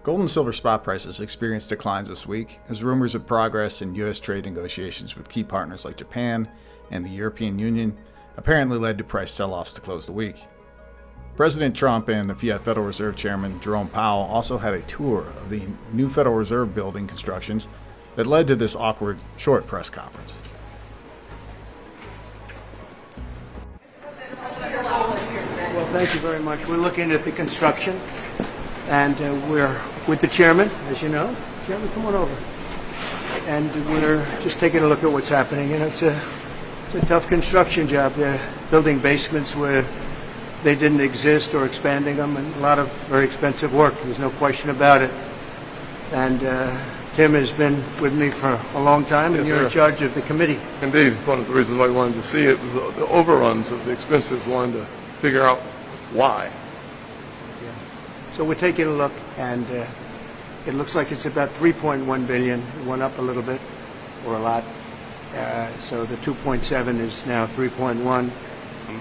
Gold and silver spot prices experienced declines this week as rumors of progress in U.S. trade negotiations with key partners like Japan and the European Union apparently led to price sell-offs to close the week. President Trump and the Fiat Federal Reserve Chairman Jerome Powell also had a tour of the new Federal Reserve building constructions that led to this awkward, short press conference. Well, thank you very much. We're looking at the construction, and we're with the chairman, as you know. Chairman, come on over. And we're just taking a look at what's happening. It's a tough construction job. They're building basements where they didn't exist or expanding them, and a lot of very expensive work. There's no question about it. And Tim has been with me for a long time, and you're in charge of the committee. Indeed. One of the reasons why we wanted to see it was the overruns of the expenses. We wanted to figure out why. Yeah. So we're taking a look, and it looks like it's about 3.1 billion. It went up a little bit, or a lot. So the 2.7 is now 3.1.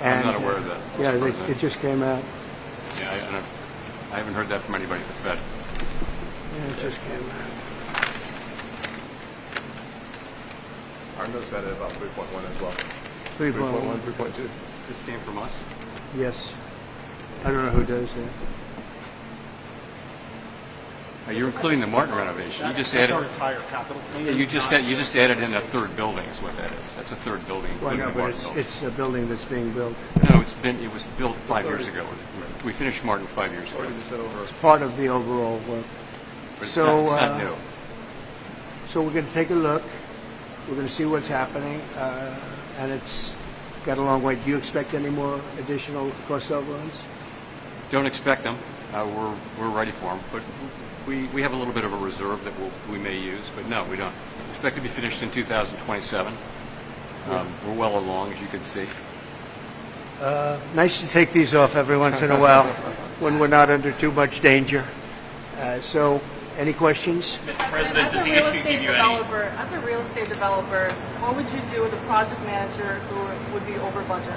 I'm not aware of that. Yeah, it just came out. Yeah, I haven't heard that from anybody at the Fed. Yeah, it just came out. Our notes had it about 3.1 as well. 3.1. 3.2. This came from us? Yes. I don't know who does that. You're including the Martin renovation. You just added. That's our entire capital plan. Yeah, you just added in a third building. Is what that is. That's a third building, Well, including no, the but Martin building. it's a building that's being built. No, it was built 5 years ago. We finished Martin 5 years ago. It's part of the overall work. But it's So, not new. So we're going to take a look. We're going to see what's happening, and it's got a long way. Do you expect any more additional cost overruns? Don't expect them. We're ready for them, but we have a little bit of a reserve that we may use. But no, we don't. We expect to be finished in 2027. We're well along, as you can see. Nice to take these off every once in a while when we're not under too much danger. So, any questions? Mr. President, does the issue give you any? As a real estate developer, what would you do with a project manager who would be over budget?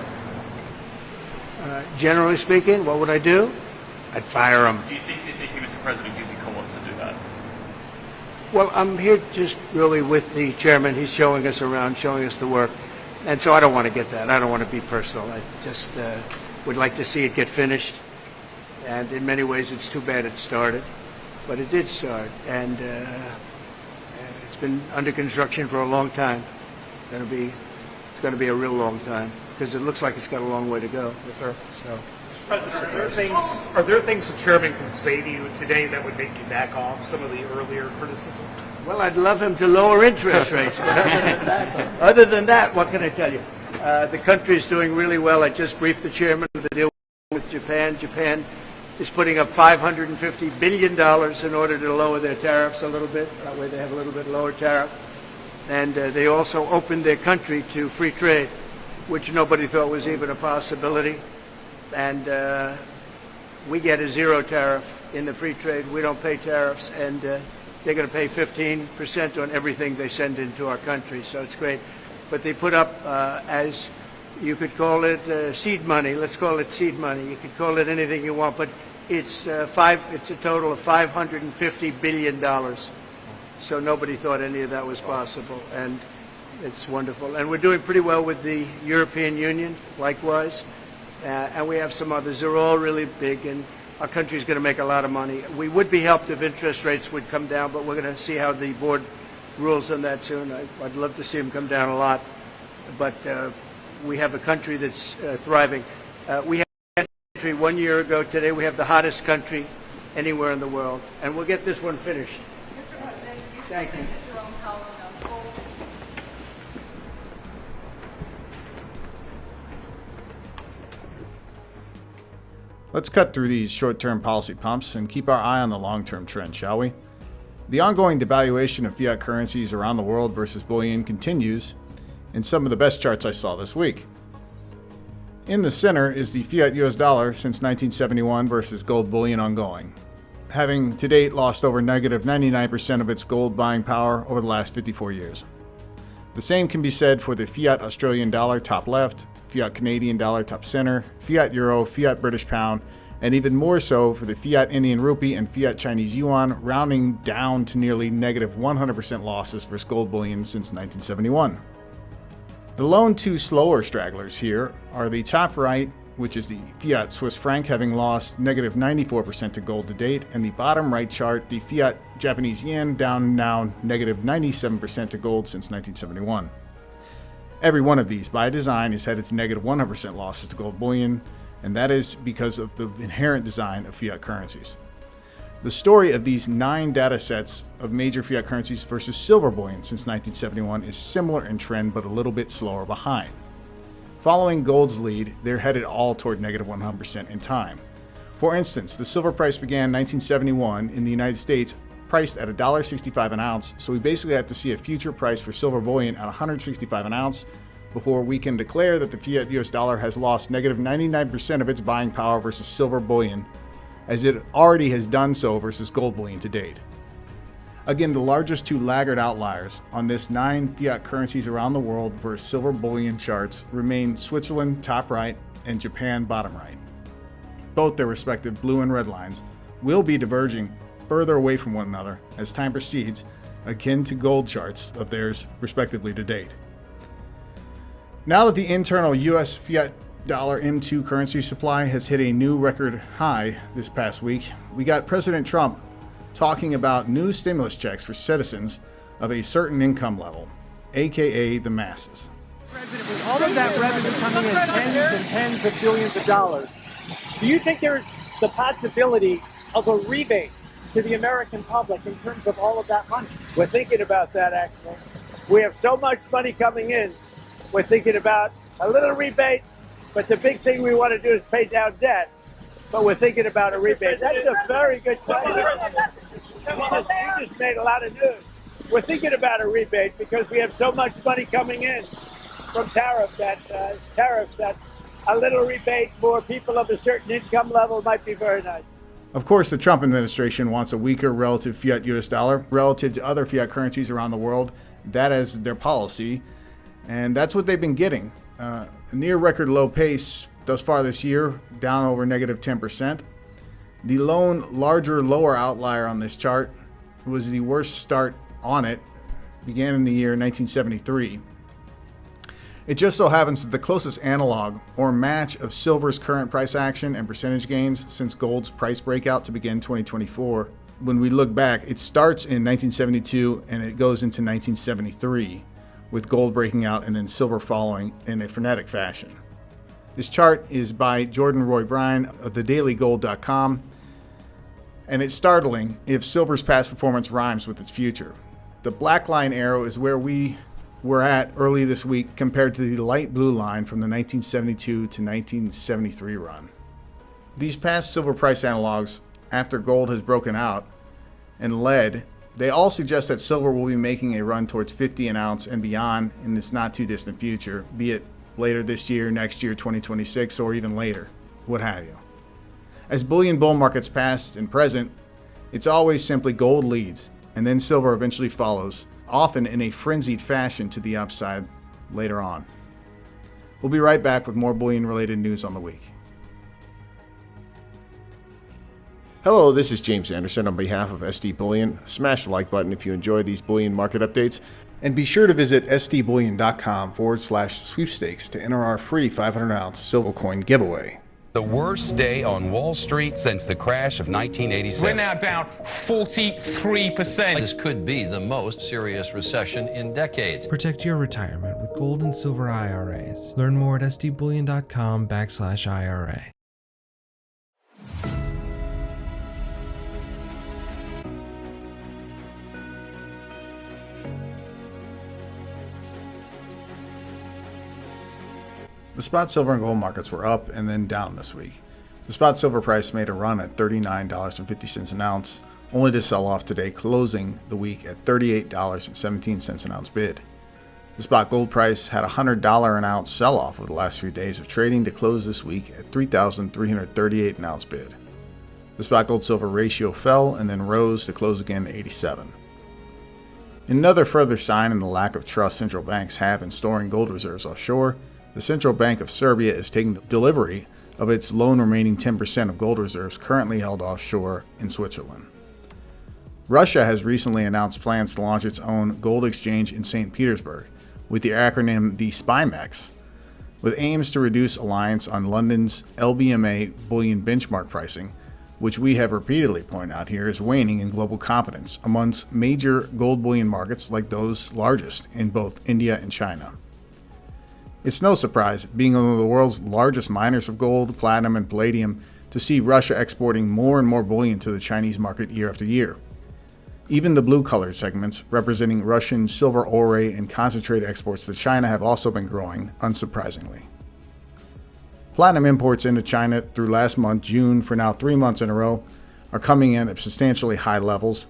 Generally speaking, what would I do? I'd fire them. Do you think this issue, Mr. President, using COLAs to do that? Well, I'm here just really with the chairman. He's showing us around, showing us the work. And so I don't want to get that. I don't want to be personal. I just would like to see it get finished. And in many ways, it's too bad it started. But it did start. And it's been under construction for a long time. It's going to be a real long time because it looks like it's got a long way to go. Yes, sir. So. President, are there things the chairman can say to you today that would make you back off some of the earlier criticism? Well, I'd love him to lower interest rates. But other than that, what can I tell you? The country is doing really well. I just briefed the chairman of the deal with Japan. Japan is putting up $550 billion in order to lower their tariffs a little bit. That way they have a little bit lower tariff. And they also opened their country to free trade, which nobody thought was even a possibility. And we get a zero tariff in the free trade. We don't pay tariffs, and they're going to pay 15% on everything they send into our country. So it's great. But they put up, as you could call it, seed money. Let's call it seed money. You could call it anything you want, but it's a total of $550 billion. So nobody thought any of that was possible, and it's wonderful. And we're doing pretty well with the European Union, likewise. And we have some others. They're all really big, and our country's going to make a lot of money. We would be helped if interest rates would come down, but we're going to see how the board rules on that soon. I'd love to see them come down a lot. But we have a country that's thriving. We had a country 1 year ago. Today we have the hottest country anywhere in the world. And we'll get this one finished. Mr. President, Thank you. Jerome Powell announced gold. Let's cut through these short-term policy pumps and keep our eye on the long-term trend, shall we? The ongoing devaluation of fiat currencies around the world versus bullion continues in some of the best charts I saw this week. In the center is the fiat US dollar since 1971 versus gold bullion ongoing, having to date lost over negative 99% of its gold buying power over the last 54 years. The same can be said for the fiat Australian dollar top left, fiat Canadian dollar top center, fiat euro, fiat British pound, and even more so for the Fiat Indian Rupee and Fiat Chinese Yuan, rounding down to nearly negative 100% losses versus gold bullion since 1971. The lone two slower stragglers here are the top right, which is the Fiat Swiss franc, having lost negative 94% to gold to date, and the bottom right chart, the Fiat Japanese yen, down now negative 97% to gold since 1971. Every one of these, by design, is headed to negative 100% losses to gold bullion, and that is because of the inherent design of fiat currencies. The story of these 9 data sets of major fiat currencies versus silver bullion since 1971 is similar in trend, but a little bit slower behind. Following gold's lead, they're headed all toward negative 100% in time. For instance, the silver price began 1971 in the United States priced at $1.65 an ounce, so we basically have to see a future price for silver bullion at $165 an ounce before we can declare that the fiat US dollar has lost negative 99% of its buying power versus silver bullion, as it already has done so versus gold bullion to date. Again, the largest two laggard outliers on this 9 fiat currencies around the world versus silver bullion charts remain Switzerland top right and Japan bottom right. Both their respective blue and red lines will be diverging further away from one another as time proceeds, akin to gold charts of theirs respectively to date. Now that the internal US fiat dollar M2 currency supply has hit a new record high this past week, we got President Trump talking about new stimulus checks for citizens of a certain income level, aka the masses. President, with all of that revenue coming in tens and tens of billions of dollars, do you think there's the possibility of a rebate to the American public in terms of all of that money? We're thinking about that, actually. We have so much money coming in. We're thinking about a little rebate, but the big thing we want to do is pay down debt. But we're thinking about a rebate. That's a very good question. You just made a lot of news. We're thinking about a rebate because we have so much money coming in from tariffs that a little rebate for people of a certain income level might be very nice. Of course, the Trump administration wants a weaker relative fiat US dollar relative to other fiat currencies around the world. That is their policy, and that's what they've been getting. A near record low pace thus far this year, down over negative 10%. The lone larger lower outlier on this chart was the worst start on it, began in the year 1973. It just so happens that the closest analog or match of silver's current price action and percentage gains since gold's price breakout to begin 2024, when we look back, it starts in 1972 and it goes into 1973, with gold breaking out and then silver following in a frenetic fashion. This chart is by Jordan Roy Bryan of thedailygold.com, and it's startling if silver's past performance rhymes with its future. The black line arrow is where we were at early this week compared to the light blue line from the 1972 to 1973 run. These past silver price analogs, after gold has broken out and led, they all suggest that silver will be making a run towards 50 an ounce and beyond in this not too distant future, be it later this year, next year, 2026, or even later, what have you. As bullion bull markets past and present, it's always simply gold leads, and then silver eventually follows, often in a frenzied fashion to the upside later on. We'll be right back with more bullion-related news on the week. Hello, this is James Anderson on behalf of SD Bullion. Smash the like button if you enjoy these bullion market updates. And be sure to visit sdbullion.com/sweepstakes to enter our free 500-ounce silver coin giveaway. The worst day on Wall Street since the crash of 1987. We're now down 43%. This could be the most serious recession in decades. Protect your retirement with gold and silver IRAs. Learn more at sdbullion.com/IRA. The spot silver and gold markets were up and then down this week. The spot silver price made a run at $39.50 an ounce, only to sell off today, closing the week at $38.17 an ounce bid. The spot gold price had a $100 an ounce sell-off over the last few days of trading to close this week at $3,338 an ounce bid. The spot gold silver ratio fell and then rose to close again at 87. In another further sign in the lack of trust central banks have in storing gold reserves offshore, the Central Bank of Serbia is taking delivery of its lone remaining 10% of gold reserves currently held offshore in Switzerland. Russia has recently announced plans to launch its own gold exchange in St. Petersburg, with the acronym the SPYMEX, with aims to reduce reliance on London's LBMA bullion benchmark pricing, which we have repeatedly pointed out here is waning in global confidence amongst major gold bullion markets like those largest in both India and China. It's no surprise, being one of the world's largest miners of gold, platinum, and palladium, to see Russia exporting more and more bullion to the Chinese market year after year. Even the blue-colored segments, representing Russian silver ore and concentrate exports to China, have also been growing, unsurprisingly. Platinum imports into China through last month, June, for now 3 months in a row, are coming in at substantially high levels.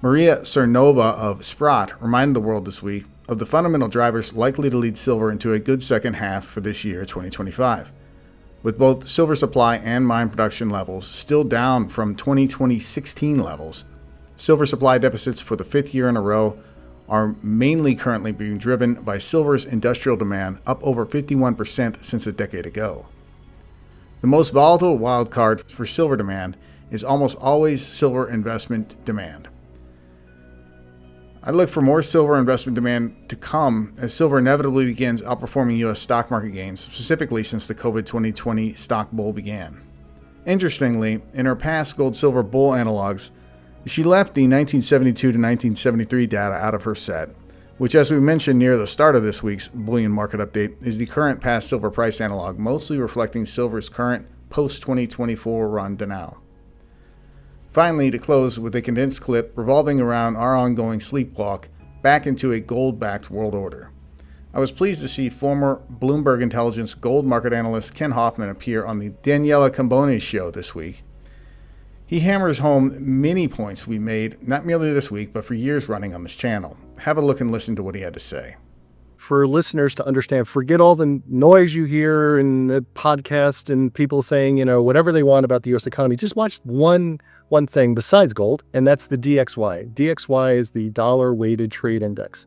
Maria Cernova of Sprott reminded the world this week of the fundamental drivers likely to lead silver into a good second half for this year, 2025. With both silver supply and mine production levels still down from 2016 levels, silver supply deficits for the 5th year in a row are mainly currently being driven by silver's industrial demand, up over 51% since a decade ago. The most volatile wildcard for silver demand is almost always silver investment demand. I look for more silver investment demand to come as silver inevitably begins outperforming U.S. stock market gains, specifically since the COVID 2020 stock bull began. Interestingly, in her past gold-silver bull analogs, she left the 1972 to 1973 data out of her set, which, as we mentioned near the start of this week's Bullion market update, is the current past silver price analog, mostly reflecting silver's current post-2024 run to now. Finally, to close with a condensed clip revolving around our ongoing sleepwalk back into a gold-backed world order. I was pleased to see former Bloomberg Intelligence gold market analyst Ken Hoffman appear on the Daniela Cambone show this week. He hammers home many points we made, not merely this week, but for years running on this channel. Have a look and listen to what he had to say. For listeners to understand, forget all the noise you hear in the podcast and people saying, whatever they want about the U.S. economy. Just watch one thing besides gold, and that's the DXY. DXY is the dollar-weighted trade index.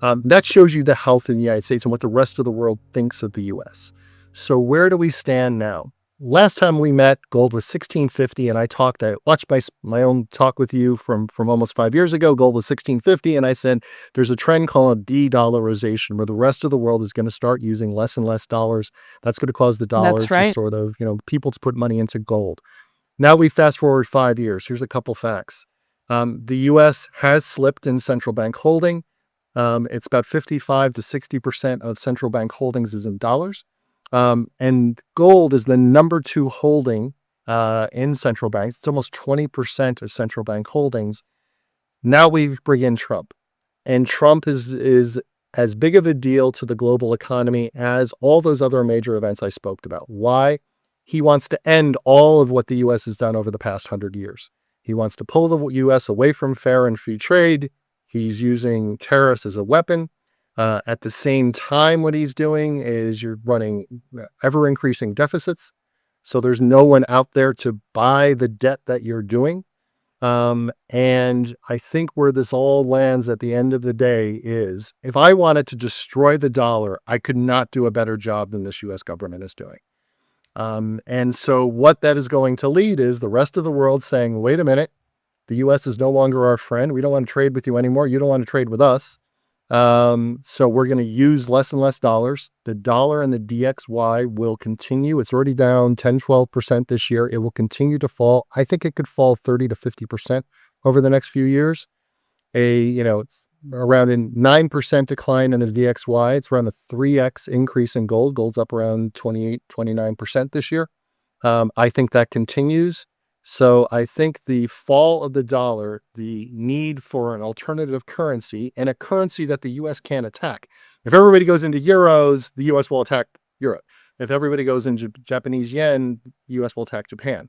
That shows you the health in the United States and what the rest of the world thinks of the U.S. So where do we stand now? Last time we met, gold was $1,650, and I watched my own talk with you from almost 5 years ago. Gold was $1,650, and I said there's a trend called de-dollarization, where the rest of the world is going to start using less and less dollars. That's going to cause the dollar to sort of, people to put money into gold. Now we fast forward 5 years. Here's a couple facts. The U.S. has slipped in central bank holding. It's about 55 to 60% of central bank holdings is in dollars. And gold is the number 2 holding in central banks. It's almost 20% of central bank holdings. Now we bring in Trump. And Trump is as big of a deal to the global economy as all those other major events I spoke about. Why? He wants to end all of what the U.S. has done over the past 100 years. He wants to pull the U.S. away from fair and free trade. He's using tariffs as a weapon. At the same time, what he's doing is you're running ever-increasing deficits. So there's no one out there to buy the debt that you're doing. And I think where this all lands at the end of the day is, if I wanted to destroy the dollar, I could not do a better job than this U.S. government is doing. And so what that is going to lead is the rest of the world saying, wait a minute, the U.S. is no longer our friend. We don't want to trade with you anymore. You don't want to trade with us. So we're going to use less and less dollars. The dollar and the DXY will continue. It's already down 10, 12% this year. It will continue to fall. I think it could fall 30 to 50% over the next few years. It's around a 9% decline in the DXY. It's around a 3x increase in gold. Gold's up around 28, 29% this year. I think that continues. So I think the fall of the dollar, the need for an alternative currency and a currency that the U.S. can't attack. If everybody goes into euros, the U.S. will attack Europe. If everybody goes into Japanese yen, the U.S. will attack Japan.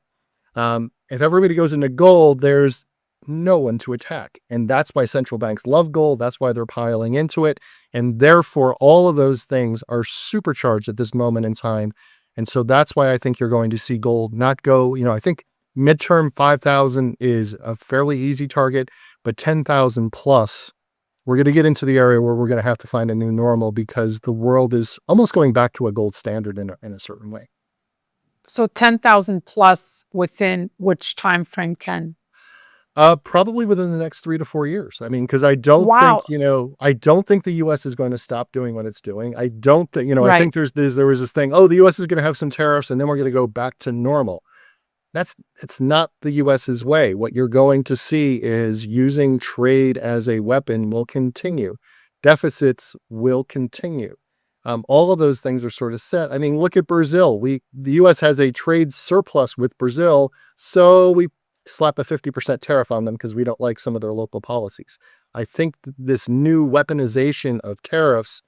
If everybody goes into gold, there's no one to attack. And that's why central banks love gold. That's why they're piling into it. And therefore, all of those things are supercharged at this moment in time. And so that's why I think you're going to see gold not go, I think midterm 5,000 is a fairly easy target, but 10,000 plus, we're going to get into the area where we're going to have to find a new normal because the world is almost going back to a gold standard in a certain way. So 10,000 plus within which time frame, Ken? Probably within the next 3 to 4 years. I mean, because I don't Wow. think, I don't think the U.S. is going to stop doing what it's doing. I don't think, I Right. think there was this thing, oh, the U.S. is going to have some tariffs and then we're going to go back to normal. It's not the U.S.'s way. What you're going to see is using trade as a weapon will continue. Deficits will continue. All of those things are sort of set. I mean, look at Brazil. The U.S. has a trade surplus with Brazil, so we slap a 50% tariff on them because we don't like some of their local policies. I think this new weaponization of tariffs,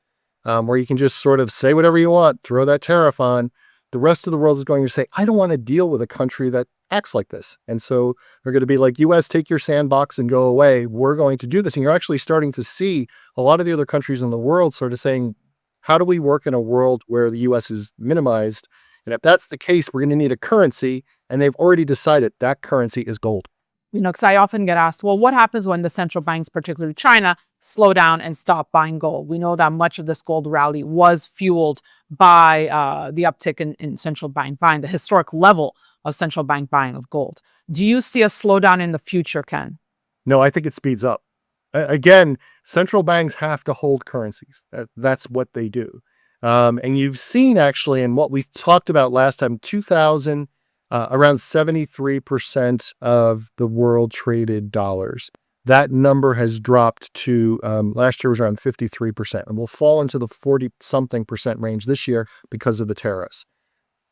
where you can just sort of say whatever you want, throw that tariff on, the rest of the world is going to say, I don't want to deal with a country that acts like this. And so they're going to be like, US, take your sandbox and go away. We're going to do this. And you're actually starting to see a lot of the other countries in the world sort of saying, how do we work in a world where the US is minimized? And if that's the case, we're going to need a currency. And they've already decided that currency is gold. Because I often get asked, well, what happens when the central banks, particularly China, slow down and stop buying gold? We know that much of this gold rally was fueled by the uptick in central bank buying, the historic level of central bank buying of gold. Do you see a slowdown in the future, Ken? No, I think it speeds up. Again, central banks have to hold currencies. That's what they do. And you've seen actually in what we talked about last time, 2000, around 73% of the world traded dollars. That number has dropped to, last year was around 53%, and will fall into the 40-something% range this year because of the tariffs.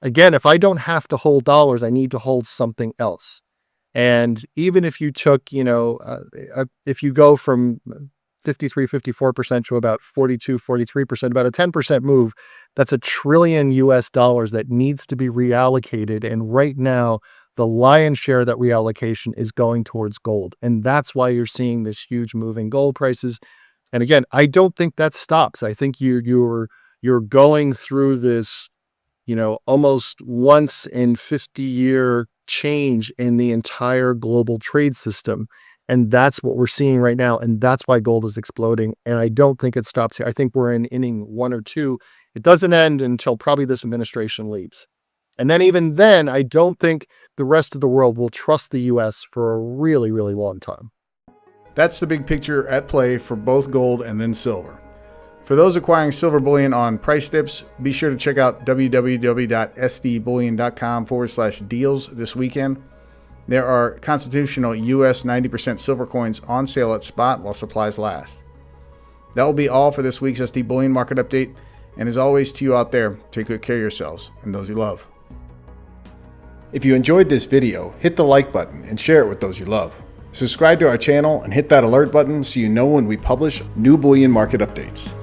Again, if I don't have to hold dollars, I need to hold something else. And even if you took, if you go from 53, 54% to about 42, 43%, about a 10% move, that's $1 trillion US that needs to be reallocated. And right now, the lion's share of that reallocation is going towards gold. And that's why you're seeing this huge move in gold prices. And again, I don't think that stops. I think you're going through this, almost once in 50-year change in the entire global trade system. And that's what we're seeing right now. And that's why gold is exploding. And I don't think it stops here. I think we're in inning 1 or 2. It doesn't end until probably this administration leaves. And then even then, I don't think the rest of the world will trust the U.S. for a really, really long time. That's the big picture at play for both gold and then silver. For those acquiring silver bullion on price dips, be sure to check out www.sdbullion.com/deals this weekend. There are constitutional US 90% silver coins on sale at spot while supplies last. That will be all for this week's SD Bullion Market Update. And as always, to you out there, take good care of yourselves and those you love. If you enjoyed this video, hit the like button and share it with those you love. Subscribe to our channel and hit that alert button so you know when we publish new bullion market updates.